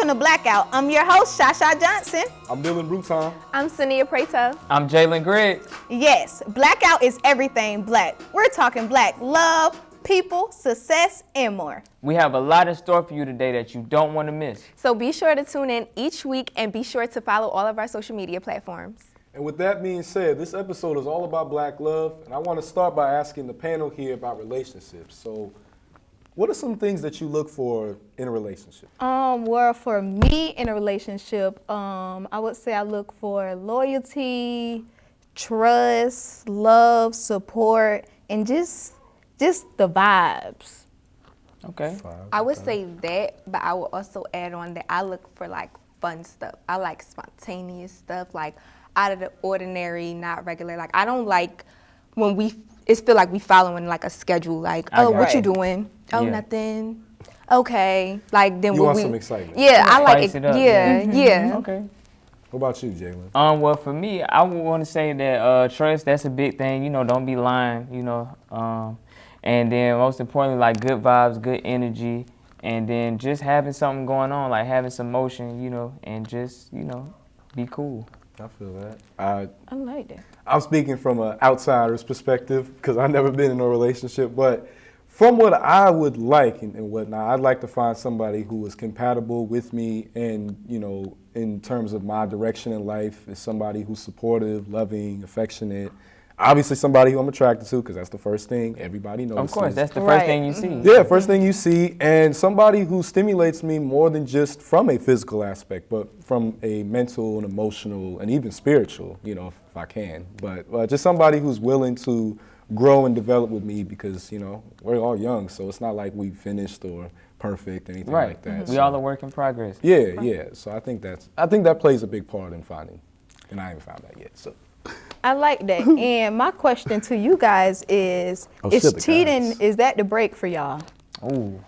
welcome to Blackout. I'm your host, Shasha Johnson. I'm Dylan Bruton. I'm Sania Preto. I'm Jalen Griggs. Yes, Blackout is everything black. We're talking black love, people, success, and more. We have a lot in store for you today that you don't want to miss. So be sure to tune in each week and be sure to follow all of our social media platforms. And with that being said, this episode is all about black love, and I want to start by asking the panel here about relationships. So, what are some things that you look for in a relationship? Well, for me in a relationship, I would say I look for loyalty, trust, love, support, and just the vibes. Okay. I would say that, but I would also add on that I look for like fun stuff. I like spontaneous stuff, like out of the ordinary, not regular. Like I don't like when it feel like we following like a schedule. Like, oh, what you doing? Oh, nothing. Okay. Like then You want some excitement. Yeah, I like it. Spice it up, Yeah. Okay. What about you, Jalen? Well, for me, I would want to say that trust, that's a big thing. You know, don't be lying, you know. And then most importantly, like good vibes, good energy, and then just having something going on, like having some motion, you know, and just, you know, be cool. I feel that. I like that. I'm speaking from an outsider's perspective because I've never been in a relationship, but from what I would like and whatnot, I'd like to find somebody who is compatible with me and, you know, in terms of my direction in life, is somebody who's supportive, loving, affectionate. Obviously somebody who I'm attracted to because that's the first thing everybody notices. Of course, that's the first thing you see. Yeah, first thing you see, and somebody who stimulates me more than just from a physical aspect, but from a mental and emotional and even spiritual, you know, if I can. But just somebody who's willing to grow and develop with me because, you know, we're all young, so it's not like we finished or perfect, anything like that. We all a work in progress. Yeah. So I think that plays a big part in finding, and I haven't found that yet, so. I like that. And my question to you guys is cheating, guys. is that the break for y'all? Ooh.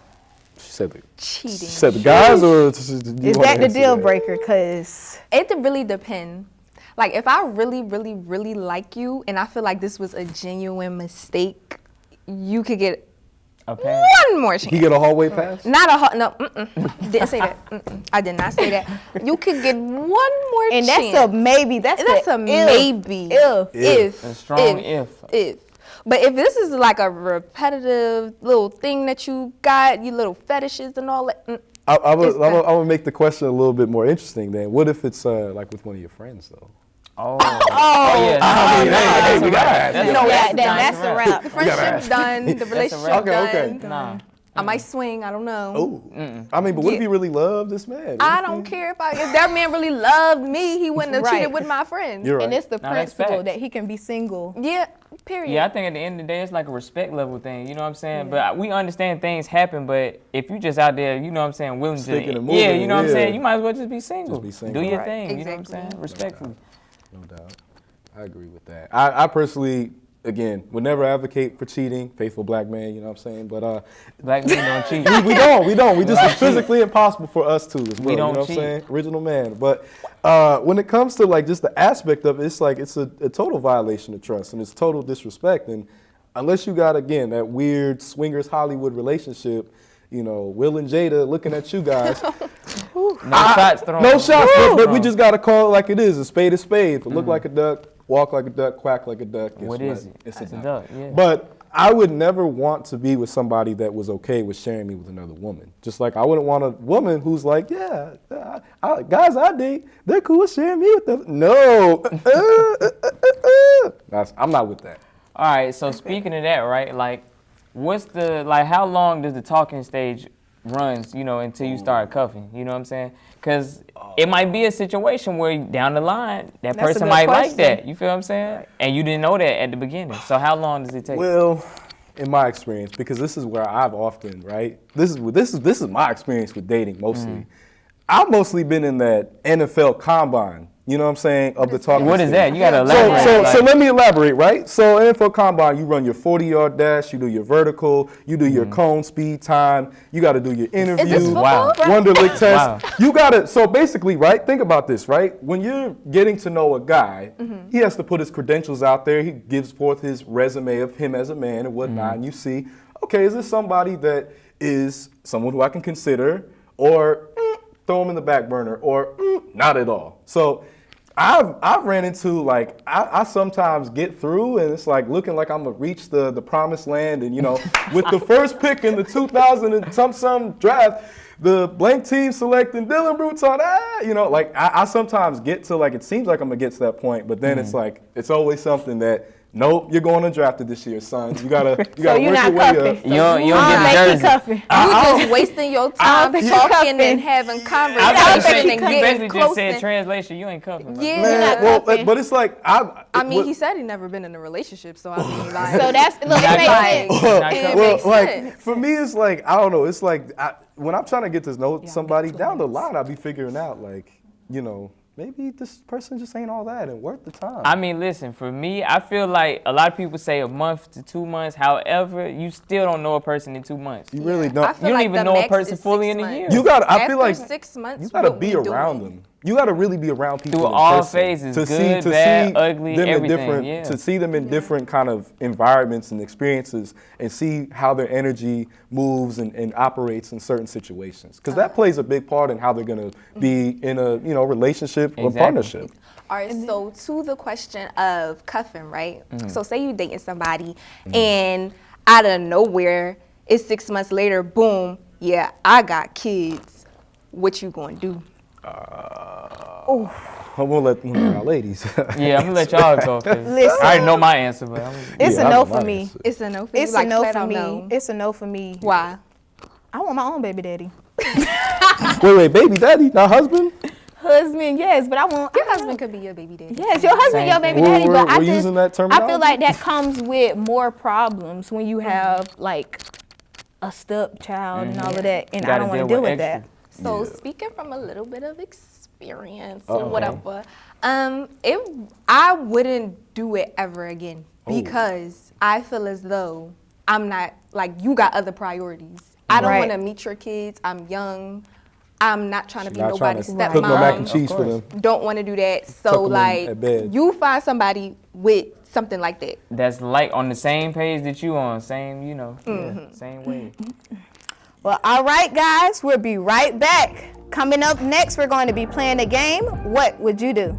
She said the Cheating. She said the guys, or Is that the deal breaker? Because It really depends. Like if I really, really, really like you and I feel like this was a genuine mistake, you could get Okay. one more chance. You get a hallway pass? Not a no. Didn't say that. I did not say that. You could get one more and chance. that's a maybe. That's a maybe. If. A strong if. But if this is like a repetitive little thing that you got, you little fetishes and all that. I would make the question a little bit more interesting then. What if it's like with one of your friends though? Oh yeah. Hey, we gotta ask. That's a wrap. The friendship's done. The relationship's Okay. done. Nah. I might swing. I don't know. Oh, I mean, but what if you really love this man? I don't care if that man really loved me. He wouldn't have cheated with my friends. You're right. And it's the Now, that's principle facts. that he can be single. Yeah. Period. Yeah, I think at the end of the day, it's like a respect level thing. You know what I'm saying? But we understand things happen. But if you just out there, you know what I'm saying, willing Sticking to, and moving, yeah, you know what I'm yeah. saying, you might as well just be single. Just be single. Do your Right. thing. You know what I'm Exactly. saying? Respectfully. No doubt. I agree with that. I personally, again, would never advocate for cheating. Faithful black man, you know what I'm saying? But Black men don't cheat. we don't. We just it's physically impossible for us to as well. We don't you know what cheat. I'm saying? Original man. But when it comes to like just the aspect of it, it's like it's a total violation of trust and it's total disrespect. And unless you got again that weird swingers Hollywood relationship, you know, Will and Jada looking at you guys. Shots thrown. No shots, but we just gotta call it like it is. A spade is spade. If it look like a duck, walk like a duck, quack like a duck. What is it? It's a duck. Yeah. But I would never want to be with somebody that was okay with sharing me with another woman. Just like I wouldn't want a woman who's like, yeah, guys I date, they're cool with sharing me with them. No, I'm not with that. All right. So speaking of that, right? Like, how long does the talking stage runs, you know, until you start cuffing? You know what I'm saying? Because it might be a situation where down the line, that That's a person good might like question. that. You feel what I'm saying? And you didn't know that at the beginning. So how long does it take? Well, in my experience, because this is where I've often, right? This is my experience with dating mostly. I've mostly been in that NFL combine. You know what I'm saying? Of the talking What is stage. that? You gotta elaborate. So let me elaborate, right? So NFL Combine, you run your 40-yard dash, you do your vertical, you do your cone speed time, you got to do your interview. Is this football? Wow. Wonderlic test. Wow. You got to, so basically, right, think about this, right? When you're getting to know a guy, he has to put his credentials out there. He gives forth his resume of him as a man and whatnot, and you see, okay, is this somebody that is someone who I can consider, or throw them in the back burner, or not at all. So I've ran into, like, I sometimes get through and it's like looking like I'm gonna reach the promised land, and with the first pick in the 2000 and some draft, the blank team selecting Dylan Bruton, like I sometimes get to, like, it seems like I'm gonna get to that point, but then it's like it's always something that, nope, you're going undrafted this year, son. You gotta work your way up. You don't get the jersey. You just wasting your time talking and having conversation and He getting basically close. just said translation. You ain't cuffing. Bro. Yeah. Man, well, but it's like I mean, he said he never been in a relationship, so I mean, like, So that's look, it makes sense. it well, makes like sense. for me, it's like, I don't know. It's like when I'm trying to get to know somebody down the line, I'll be figuring out, like, maybe this person just ain't all that and worth the time. I mean, listen, for me, I feel like a lot of people say a month to 2 months. However, you still don't know a person in 2 months. You really I don't. feel You don't like even the know a max person is fully 6 in a months. year. You gotta. I After feel like 6 months, you gotta what be we around doing? them. You gotta really be around people Through in all person phases, to good, see bad, ugly, them in everything, different, yeah. to see them in different kind of environments and experiences, and see how their energy moves and operates in certain situations. Because that plays a big part in how they're gonna be in a relationship or Exactly. partnership. All right, so to the question of cuffing, right? So say you dating somebody and out of nowhere, it's 6 months later, boom, yeah, I got kids. What you gonna do? I'm gonna let our ladies. Yeah, I'm gonna let y'all go. 'Cause Listen. I already know my answer, but It's Yeah, a I no know for my me. answer. It's a no for you? It's Like, a no flat for out me. no? It's a no for me. Why? I want my own baby daddy. Wait, baby daddy, not husband? Husband, yes, but I want Your husband could be your baby daddy. Yes, your husband, Same your baby thing. daddy, but We're using that I feel terminology? like that comes with more problems when you have like a stepchild and all of that, and I Gotta don't want to deal deal with with that. extra. So Yeah. speaking from a little bit of experience Uh-oh. or whatever, I wouldn't do it ever again because I feel as though I'm not, like, you got other priorities. I don't Right. want to meet your kids. I'm young. I'm not trying to be Not trying nobody's to stepmom. cook no mac and Of cheese for course. them. Don't want to do that. Tuck So 'em in like, at bed. you find somebody with something like that. that's like on the same page that you on, same, same way. Well, all right, guys, we'll be right back. Coming up next, we're going to be playing a game. What would you do?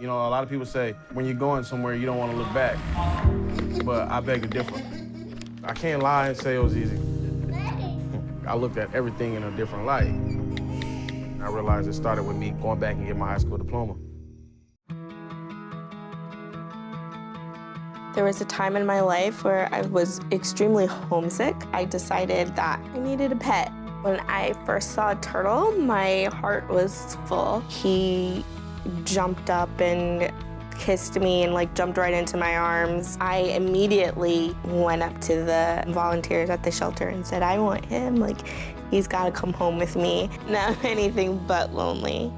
You know, a lot of people say when you're going somewhere, you don't want to look back. But I beg to differ. I can't lie and say it was easy. I looked at everything in a different light. I realized it started with me going back and getting my high school diploma. There was a time in my life where I was extremely homesick. I decided that I needed a pet. When I first saw a turtle, my heart was full. He jumped up and kissed me and like jumped right into my arms. I immediately went up to the volunteers at the shelter and said, I want him, like he's gotta come home with me. Now I'm anything but lonely.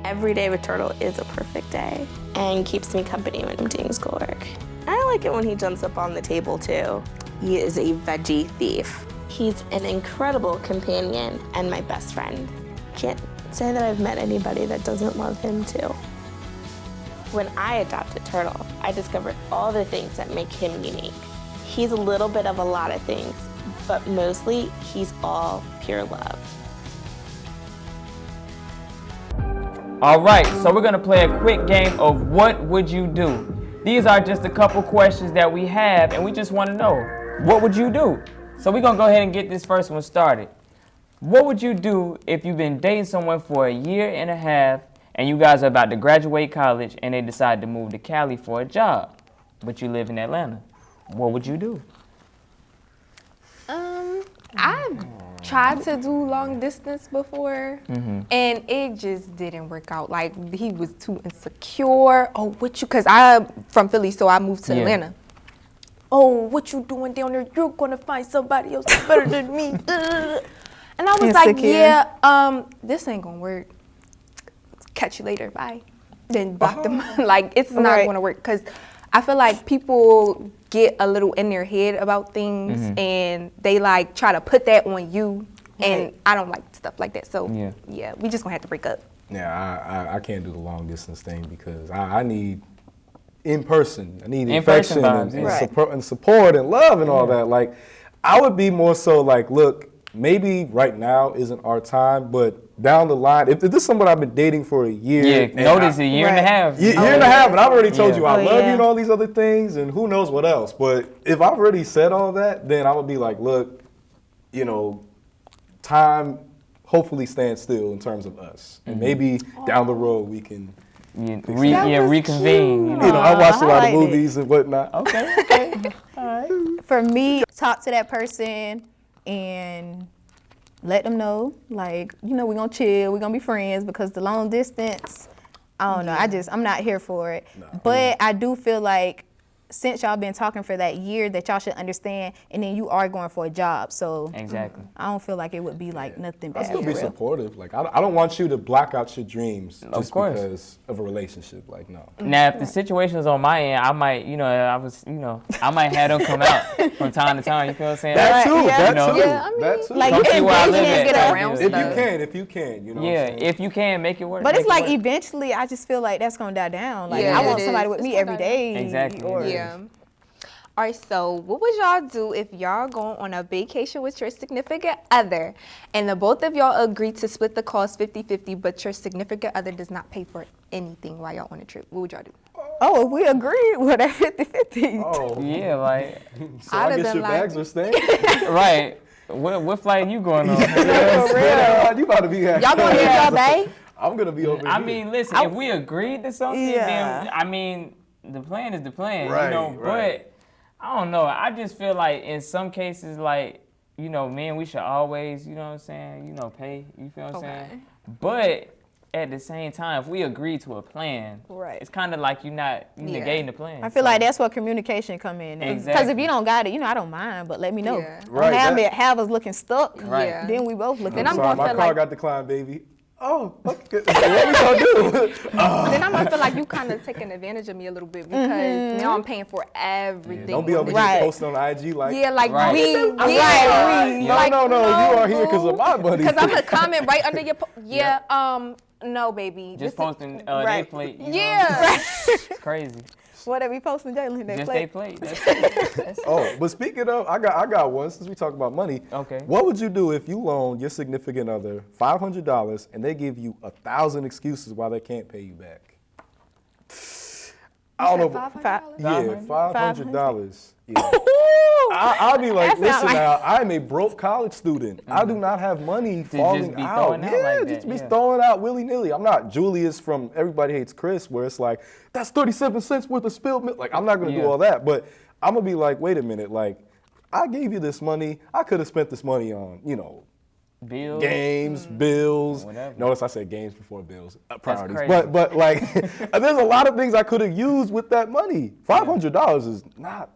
Every day with Turtle is a perfect day and keeps me company when I'm doing schoolwork. I like it when he jumps up on the table too. He is a veggie thief. He's an incredible companion and my best friend. Can't say that I've met anybody that doesn't love him too. When I adopted Turtle, I discovered all the things that make him unique. He's a little bit of a lot of things, but mostly he's all pure love. All right, so we're gonna play a quick game of what would you do? These are just a couple questions that we have, and we just want to know, what would you do? So we're gonna go ahead and get this first one started. What would you do if you've been dating someone for a year and a half, and you guys are about to graduate college, and they decide to move to Cali for a job, but you live in Atlanta? What would you do? I've tried to do long distance before, and it just didn't work out. Like, he was too insecure. Oh, what you, because I'm from Philly, so I moved to Yeah. Atlanta. Oh, what you doing down there? You're going to find somebody else better than me. And I was like, Insecure. yeah, this ain't gonna work. Catch you later, bye. Then block them. Like, it's not Right. gonna work. Because I feel like people get a little in their head about things and they like try to put that on you. And I don't like stuff like that. So, yeah, we just gonna have to break up. Yeah, I can't do the long distance thing because I need in person. I need In-person affection vibes, yeah. and support and love and all that. Like, I would be more so like, look, maybe right now isn't our time, but down the line, if this is someone I've been dating for a year, Yeah, and notice a year and a Right. half. year and a half, and I've already told Yeah. you I Oh, love yeah. you and all these other things, and who knows what else. But if I've already said all that, then I would be like, look, you know, time hopefully stands still in terms of us, and maybe down the road we can. Reconvene. You know, I watch a I lot like of it. movies and whatnot. Okay. For me, talk to that person and let them know, like, you know, we're gonna chill, we're gonna be friends, because the long distance, I don't know, I'm not here for it. But I do feel like since y'all been talking for that year, that y'all should understand, and then you are going for a job, so Exactly. I don't feel like it would be like nothing bad. I'll still for be real. supportive. Like, I don't want you to block out your dreams just course. because of a relationship. Like, no. Now, if the situation is on my end, I might, I might have them come out from time to time. You feel what I'm saying? That too. yeah. That You know, too. Yeah, I mean, that too. Like, Come you see where I live can at. get type around deal. if you can, you know. Yeah, what I'm saying? if you can, make it work. But it's make it like work. eventually, I just feel like that's gonna die down. Like, Yeah, I want it somebody is. with It's me gonna every die day. Exactly, Or, Yeah. All right, so what would y'all do if y'all going on a vacation with your significant other and the both of y'all agree to split the cost 50-50, but your significant other does not pay for anything while y'all on a trip? What would y'all do? Oh, if we agree, well, that 50-50. Oh, Yeah, like, so I'd I have guess been your like- bags are staying. right. What flight you going on? You about to be Y'all gonna leave y'all bay? I'm gonna be over I here. mean, listen, if we agreed to something, Yeah. then, I mean, the plan is the plan, Right, you know, right. but I don't know. I just feel like in some cases, like, you know, man, we should always, you know what I'm saying, you know, pay, you feel what I'm saying? But at the same time, if we agree to a plan, Right. it's kind of like you Yeah. negating the plan. I feel So- like that's where communication come in. Because if Exactly. you don't got it, you know, I don't mind, but let me know. Yeah. Don't Right, have us looking stuck. Right. Yeah. Then we both looking. Then I'm Sorry, gonna my feel car like got declined, baby. Oh, okay. What we gonna do? then I'm gonna feel like you kind of taking advantage of me a little bit because now I'm paying for everything. Don't be over here Right. posting on IG like. Yeah, like Right. we No, like, no, you are here because of my money. Because I'm gonna comment right under your no, baby. Just This is- posting Right. they plate. You know? Yeah. It's crazy. What are we posting, Jalen? They Just play. they plate. That's Oh, but speaking of, I got one. Since we talk about money, Okay. What would you do if you loan your significant other $500 and they give you 1,000 excuses why they can't pay you back? I don't know. $500? Yeah, $500. Yeah. Ooh, I'll be like, That's not listen like- now, I'm a broke college student. I do not have money falling just be out. throwing out Yeah, like just that, be yeah. throwing out willy-nilly. I'm not Julius from Everybody Hates Chris, where it's like, that's 37 cents worth of spilled milk. Like, I'm not going to do Yeah. all that. But I'm going to be like, wait a minute. Like, I gave you this money. I could have spent this money on, you know, Bills. games, bills. Whatever. Notice I said games before bills. Priorities. crazy. But like, there's a lot of things I could have used with that money. $500 is not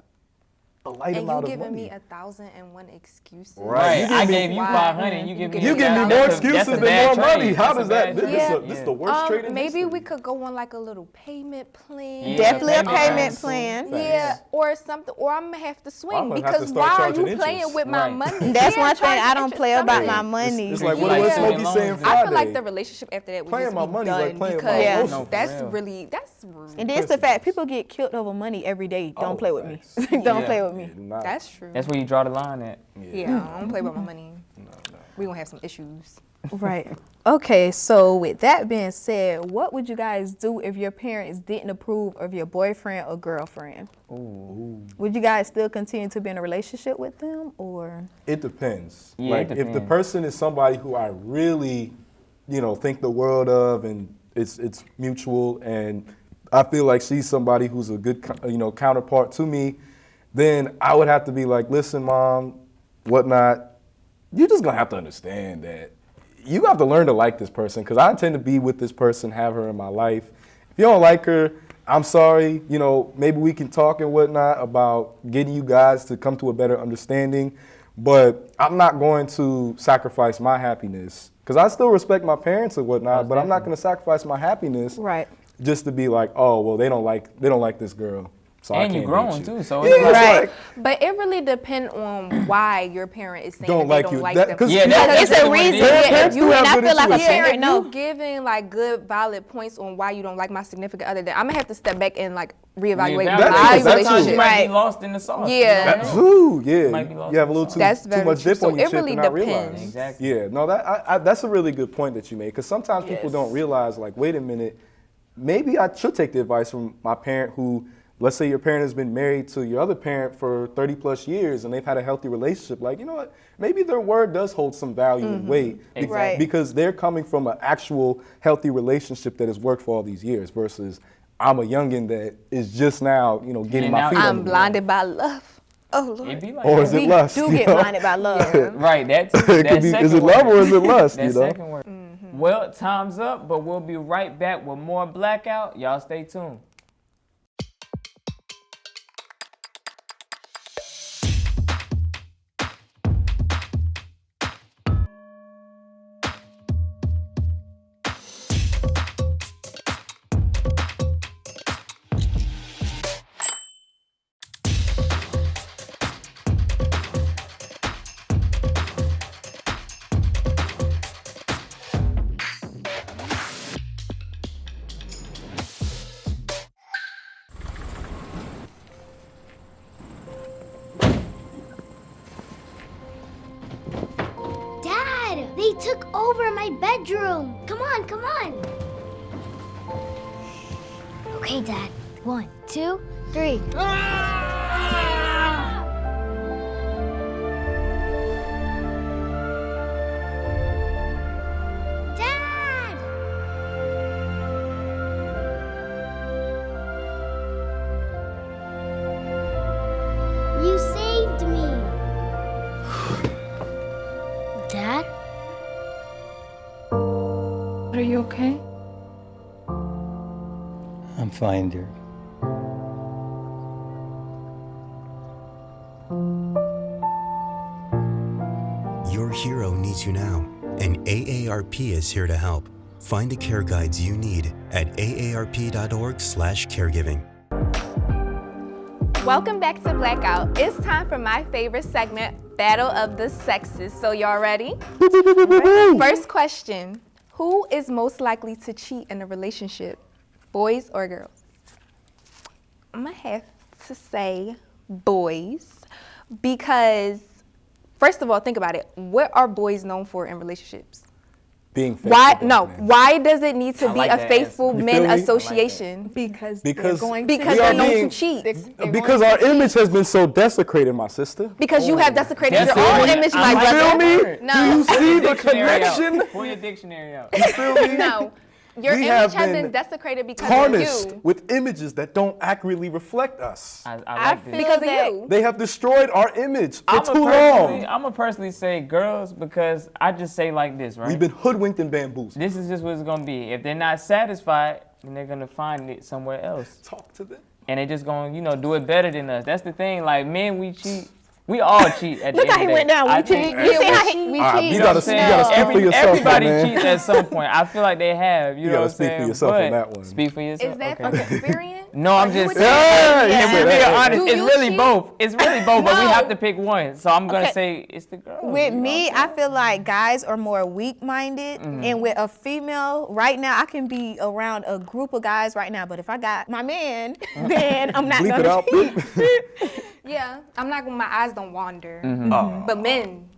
a light And you amount of giving money. me 1,001 excuses. Right. Right. I me- gave you Wow. 500. You give me. You give me Yeah, more that's excuses that's a than bad more trade. money. How That's a does that? bad This, trade. this the worst trade in Maybe history. we could go on like a little payment plan. Yeah, Definitely a payment payment plans. plan. Yeah, or something, or I'm gonna have to swing I'm gonna have to because start why are charging you playing interest. with my Right. money? That's Yeah, one thing charging I don't interest play about something. my money. It's like You what like was student Smokey loans saying and- Friday. I feel like the relationship after that would Playing just my be money is like done playing my because Yeah. emotions. that's For real. really that's rude. And that's the fact. People get killed over money every day. Don't Oh, play with me. facts. Don't Yeah. play with me. Do not- That's true. That's where you draw the line at. Yeah, I don't play with my money. We gonna have some issues. Right. Okay, so with that being said, what would you guys do if your parents didn't approve of your boyfriend or girlfriend? Ooh. Would you guys still continue to be in a relationship with them, or? It depends. Yeah, like it if the depends. person is somebody who I really, you know, think the world of, and it's mutual, and I feel like she's somebody who's a good, counterpart to me, then I would have to be like, listen, mom, whatnot. You're just gonna have to understand that you have to learn to like this person, because I intend to be with this person, have her in my life. If you don't like her, I'm sorry. Maybe we can talk and whatnot about getting you guys to come to a better understanding. but I'm not going to sacrifice my happiness because I still respect my parents and whatnot, but I'm not going to sacrifice my happiness Right. just to be like, oh, well, they don't like this girl. So I And can't you're growing date you. too, so Yeah, it's like, Right. But it really depends on why your parent is saying Don't that like they don't you. like That- them. 'cause yeah, Because that's it's a really what it reason. is. Yeah, Parents if do you have and I good feel like a intuition. Yeah, parent, if no. you giving like good valid points on why you don't like my significant other, then I'm gonna have to step back and like reevaluate That my too, that too. Sometimes you relationship. might be Right. lost in the sauce. Yeah. You know? Ooh, Might be yeah. lost You have a in little the too, That's too very much true. dip on So your it chip really and not depends. realize. Exactly. Yeah, no, that's a really good point that you made because sometimes people don't realize, like, wait a minute, maybe I should take the advice from my parent who, let's say your parent has been married to your other parent for 30 plus years and they've had a healthy relationship. Like, you know what? Maybe their word does hold some value and weight Right. because they're coming from an actual healthy relationship that has worked for all these years versus I'm a youngin' that is just now, you know, getting And my now feet I'm under me. blinded by love. Oh Lord. It be like Or that. is it We lust? do you get know? blinded by love. Right, that's It could be, is it love or is it lust, That you know? second word. Well, time's up, but we'll be right back with more Blackout. Y'all stay tuned. Dad, they took over my bedroom. Come on, come on. Okay, Dad. 1, 2, 3. Dad! You saved me. Dad? Are you okay? I'm fine, dear. Your hero needs you now, and AARP is here to help. Find the care guides you need at aarp.org/caregiving. Welcome back to Blackout. It's time for my favorite segment, Battle of the Sexes. So y'all ready? First question. Who is most likely to cheat in a relationship, boys or girls? I'm gonna have to say boys because, first of all, think about it. What are boys known for in relationships? Being faithful. Why? back No. then. Why does it need to I be like a that faithful answer. You men feel me? I like association? Because Because- they're going Because We they're are known being- to cheat. Because our image has been so desecrated, my sister. Because you have desecrated That's your it. own image, I my like brother. that Feel me? word. No. Do you see the Dictionary out. connection? Pull your dictionary out. You feel me? No. Your We image have has been been desecrated because Tarnished of you. with images that don't accurately reflect us. I I like this. feel Because of that you. They have destroyed our image for I'm too long. gonna personally say girls because I just say like this, right? We've been hoodwinked and bamboozled. This is just what it's gonna be. If they're not satisfied, then they're gonna find it somewhere else, Talk to them. and they just gonna, do it better than us. That's the thing. Like men, we cheat. We all cheat at the Look end how he of the went day. down. I We think- cheat. You see how we You cheat? gotta- You you know what I'm saying? gotta speak for yourself, my Everybody man. cheats at some point. I feel like they have. You know gotta what I'm speak for saying? yourself on But that one. Speak for yourself. Is that okay. from experience? No, I'm Or you just would saying. Yeah, If you we're said being that. honest, Do it's you really cheat? both. It's really both, but we No. have to pick one. So I'm gonna Okay. say it's the girl. With me, I feel like guys are more weak-minded, and with a female, right now, I can be around a group of guys right now, but if I got my man, then I'm not Bleep it gonna out. Bleep. Yeah. I'm not gonna, my eyes don't wander. Oh. But men,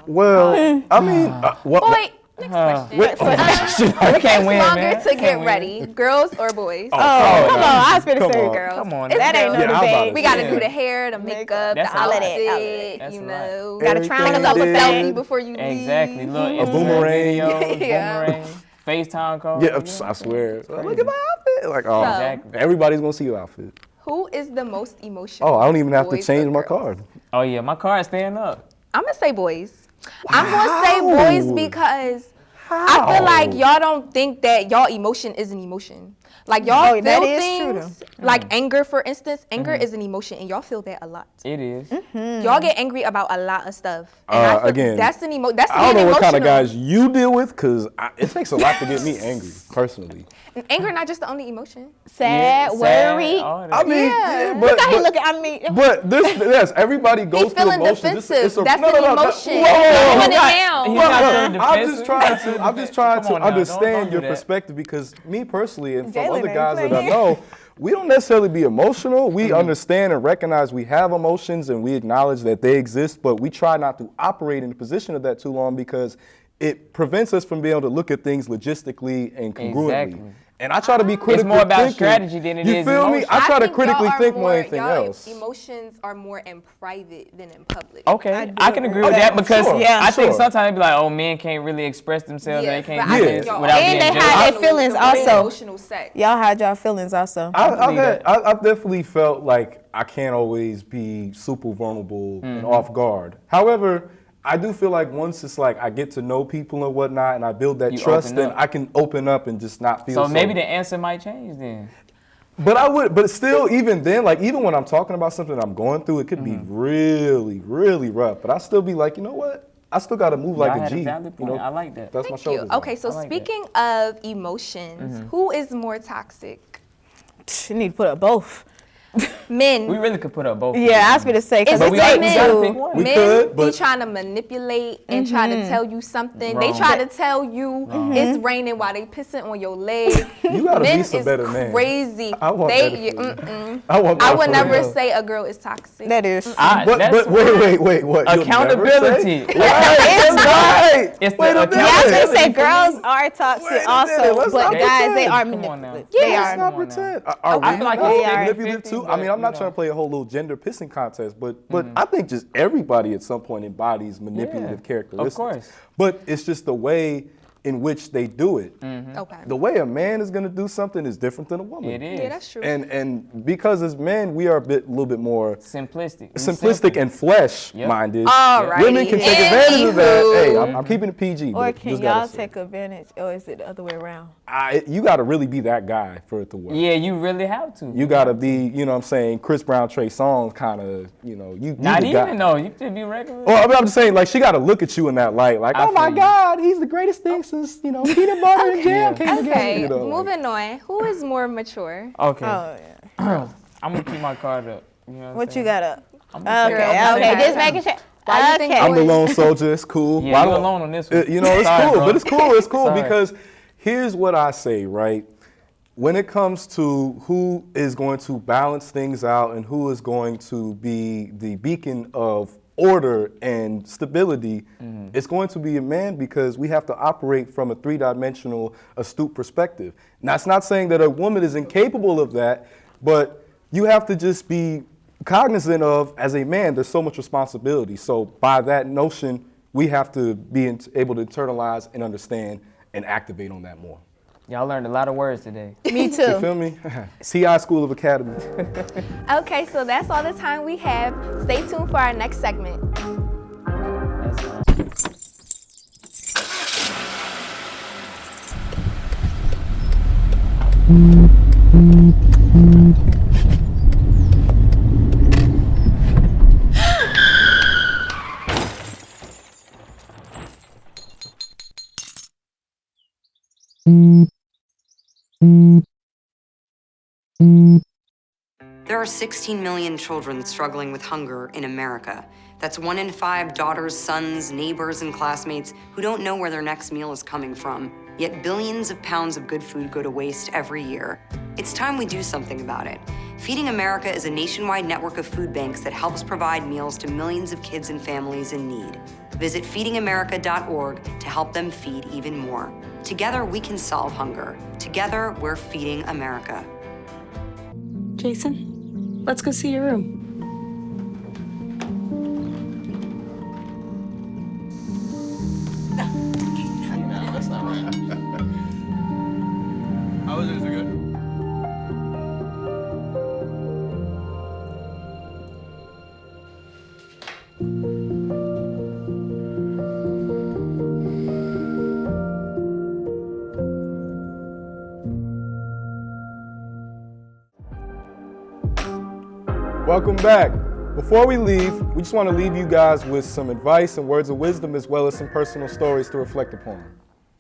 Well, I mean, what? Boy, next question. We can't win, Longer man. to We get can't win. ready, girls or boys? Oh, come on, I was finna Come say on. girls. Come on, It's That ain't no girls. Yeah, I was about debate. to We gotta Yeah. do the hair, the makeup, That's the a lot. outfit, That's you a lot. know. Gotta try Take a on couple the selfies thing. before you leave. Exactly. Look, A boomerang. videos, Yeah. boomerang, FaceTime call. Yeah, I swear. Look at my outfit. Like, oh, Exactly. everybody's gonna see your outfit. Who is the most emotional? Oh, I don't even have to boys or change my girls? card. Oh yeah, my car is staying up. I'm gonna say boys. I'm gonna say boys Wow. because I feel like y'all don't think that y'all emotion is an emotion. Like y'all feel that is true, things, like anger, for instance. Anger is an emotion, and y'all feel that a lot. It is. Y'all get angry about a lot of stuff. And I feel Again, that's an emo. That's I don't know being what kind of emotional. guys you deal with, because it takes a lot to get me angry, personally. And anger not just the only emotion. Sad, worried. all that. I mean, Look how he looking. I mean, but yes, everybody goes through feeling emotions. defensive. That's no, an no, no, emotion. Whoa, whoa, whoa, Put it whoa. down. He's not feeling defensive. I'm just trying Come to on now, understand don't your do that. perspective, because me personally and from Jalen other ain't guys that I playing. know, we don't necessarily be emotional. We understand and recognize we have emotions and we acknowledge that they exist, but we try not to operate in the position of that too long because it prevents us from being able to look at things logistically and congruently. Exactly. And I try to be critical. more about thinking. strategy than it you is feel me? emotion. I try to think critically y'all are think more than anything y'all else. Emotions are more in private than in public. Okay, I can agree with Okay, that because sure, I think sure. sometimes it'd be like, oh, men can't really express themselves. Yeah, They can't but do I this think y'all without And being they judged. hide their feelings the more also. Emotional sex. Y'all hide y'all feelings also. I've definitely felt like I can't always be super vulnerable and off guard. However, I do feel like once it's like I get to know people and whatnot and I build that You trust, open then up. I can open up and just not feel So maybe the answer might change then. But still, even then, like even when I'm talking about something I'm going through, it could be really, really rough. But I still be like, you know what? I still got to move like I a had G. a valid point. I like that. That's my Thank you. shoulders. Okay, so I like that. speaking of emotions, who is more toxic? You need to put up both. Men. We really could put up both. Yeah, I was gonna say because It's it's we like gotta pick two. one. We Men could, be but- trying to manipulate and try to tell you something. They Wrong. try to tell you it's raining while they pissing on your leg. You gotta Men be some is better man. crazy. I want they, better for you. mm-mm. I want I better would for never you. say a girl is toxic. That is. But wait, what? You'll Accountability. never say? Right, right. It's the Wait a minute. Yeah, I was gonna say accountability. girls are Wait toxic a minute, also, let's but not guys they pretend. are Come on now. manipulative. Yeah. They Let's are. not Come on now. pretend. I Are feel we like not it's manipulative 50-50, too? I mean, but, I'm not you trying know. to play a whole little gender pissing contest, but I think just everybody at some point embodies manipulative Yeah, characteristics. of course. But it's just the way in which they do it. Okay. The way a man is going to do something is different than a woman. It is. Yeah, that's true. And because as men, we are a little bit more Simplistic. simplistic and flesh-minded. Alrighty. Women can take advantage of that. Anywho. Hey, I'm keeping it PG. Or but can just gotta y'all say. take advantage, or is it the other way around? You got to really be that guy for it to work. Yeah, you really have to. You got to be, you know what I'm saying, Chris Brown, Trey Songz kind of, you Not the guy. even though. You could be regular. Well, I mean, I'm just saying, like, she got to look at you in that light. Like, I oh, my feel you. God, he's the greatest thing since, peanut butter and jam came together. Okay, You know, like- moving on. Who is more mature? Okay. Oh yeah. I'm gonna keep my card up. You know What I'm you got up? I'm gonna say- Okay, I'm gonna okay, say- just making sure. Why you think Okay. I'm the lone soldier. It's cool. Yeah, Why you don't- alone on this one. It's Sorry, cool, bro. but it's cool. It's cool Sorry. because here's what I say, right? When it comes to who is going to balance things out and who is going to be the beacon of order and stability, it's going to be a man because we have to operate from a three-dimensional, astute perspective. Now, that's not saying that a woman is incapable of that, but you have to just be cognizant of, as a man, there's so much responsibility. So by that notion, we have to be able to internalize and understand and activate on that more. Y'all learned a lot of words today. Me You too. feel me? TI School of Academy. Okay, so that's all the time we have. Stay tuned for our next segment. There are 16 million children struggling with hunger in America. That's 1 in 5 daughters, sons, neighbors, and classmates who don't know where their next meal is coming from. Yet billions of pounds of good food go to waste every year. It's time we do something about it. Feeding America is a nationwide network of food banks that helps provide meals to millions of kids and families in need. Visit feedingamerica.org to help them feed even more. Together, we can solve hunger. Together, we're feeding America. Jason, let's go see your room. How was it? Is it good? Welcome back. Before we leave, we just want to leave you guys with some advice and words of wisdom, as well as some personal stories to reflect upon.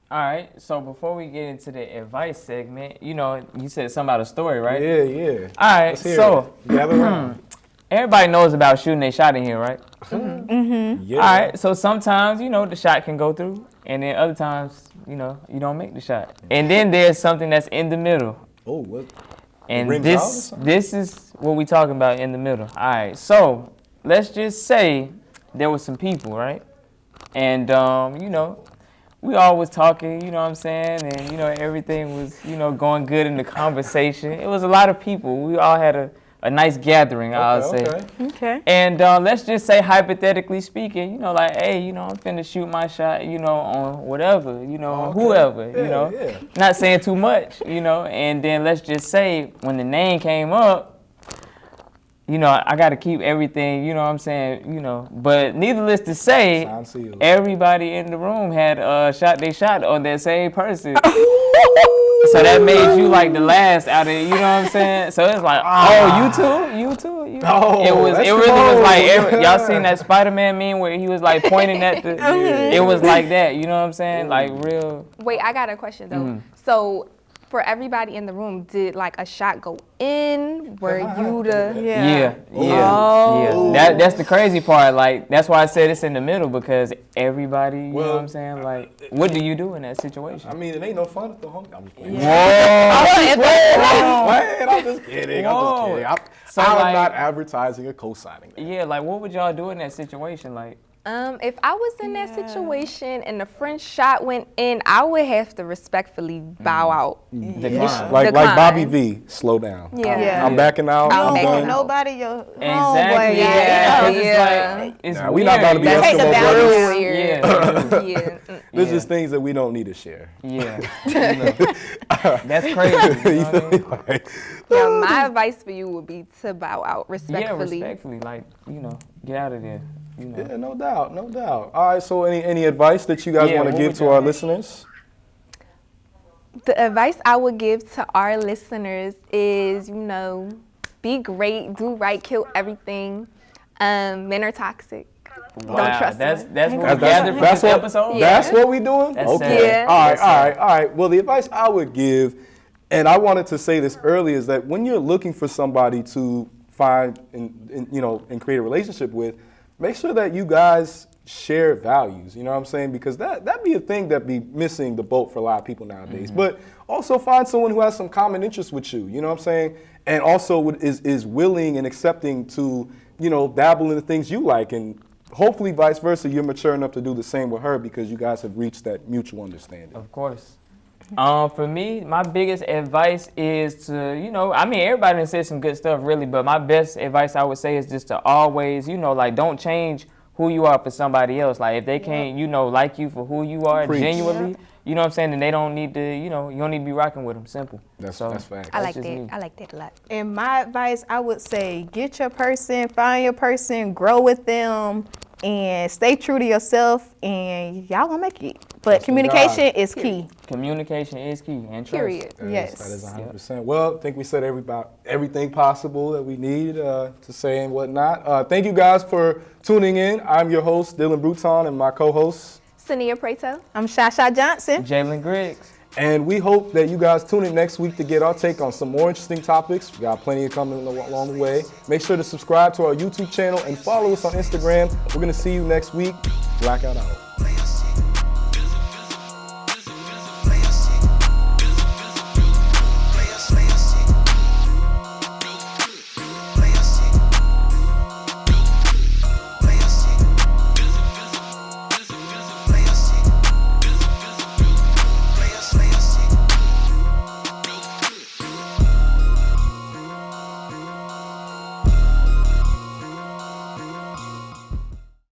All right, so before we get into the advice segment, you said something about a story, right? Yeah. All right, Let's hear so it. Gather around. everybody knows about shooting a shot in here, right? Yeah. All right, so sometimes, the shot can go through, and then other times, you don't make the shot. And then there's something that's in the middle. Oh, what? And rims out or something? this is what we talking about in the middle. All right, so let's just say there was some people, right? And, we all was talking, you know what I'm saying? And, everything was, going good in the conversation. It was a lot of people. We all had a nice gathering, I'll say. Okay. And let's just say, hypothetically speaking, hey, I'm finna shoot my shot, on whatever, on whoever, Yeah. Not saying too much, and then let's just say when the name came up, I got to keep everything, you know what I'm saying, But needless to say, Sign sealed. everybody in the room had shot they shot on that same person. So that made you like the last out of, you know what I'm saying? So it's like, you too. Oh, It that's really was like, cold. y'all seen that Spider-Man meme where he was like pointing at the, it was like that, you know what I'm saying? Like real. Wait, I got a question though. So for everybody in the room, did like a shot go in? Were you the? Yeah. Oh. That's the crazy part. Like, that's why I said it's in the middle, because everybody, you know what I'm saying? Like, what do you do in that situation? I mean, it ain't no fun at the home. I'm just playing. I'm just kidding. Whoa. So, I'm like- not advertising or co-signing that. Yeah, like, what would y'all do in that situation? Like, If I was in that situation and the French shot went in, I would have to respectfully bow out. decline. Like Decline. Bobby V, slow down. Yeah. I'm backing out. I'm I'm backing done. out. Nobody, your Exactly. homeboy. Yeah. 'cause Yeah. It's like, it's Nah, we not about to be weird. Take the Eskimo boundaries. brothers. Yeah. Yeah. This is things that we don't need to share. Yeah. That's crazy. You know what I mean? Like, Yeah, my advice for you would be to bow out Yeah, respectfully. respectfully. Like, get out of there. yeah, no doubt. All right, so any advice that you guys Yeah, want to what give would to y'all our have? listeners? The advice I would give to our listeners is, be great, do right, kill everything. Men are toxic. Wow, Don't trust that's them. that's what we gathered from this episode. That's what we doing? That's Okay. it. Yeah. All right. Well, the advice I would give, and I wanted to say this earlier, is that when you're looking for somebody to find and create a relationship with, make sure that you guys share values. You know what I'm saying? Because that'd be a thing that'd be missing the boat for a lot of people nowadays. But also find someone who has some common interests with you. You know what I'm saying? And also is willing and accepting to dabble in the things you like, and hopefully vice versa. You're mature enough to do the same with her because you guys have reached that mutual understanding. Of course. For me, my biggest advice is to, everybody done said some good stuff really, but my best advice I would say is just to always, don't change who you are for somebody else. Like, if they can't, like you for who you are Preach. genuinely, you know what I'm saying, then they don't need to, you don't need to be rocking with them. Simple. That's fact. I like just that. me. I like that a lot. And my advice, I would say, get your person, find your person, grow with them, and stay true to yourself, and y'all gonna make it. But communication is key. Communication is key, and trust. Period. Yes. That is 100%. Well, I think we said everything possible that we need to say and whatnot. Thank you guys for tuning in. I'm your host, Dylan Bruton, and my co-host, Sania Preto. I'm Shasha Johnson. Jalen Griggs. and we hope that you guys tune in next week to get our take on some more interesting topics. We got plenty of coming along the way. Make sure to subscribe to our YouTube channel and follow us on Instagram. We're going to see you next week. Blackout out.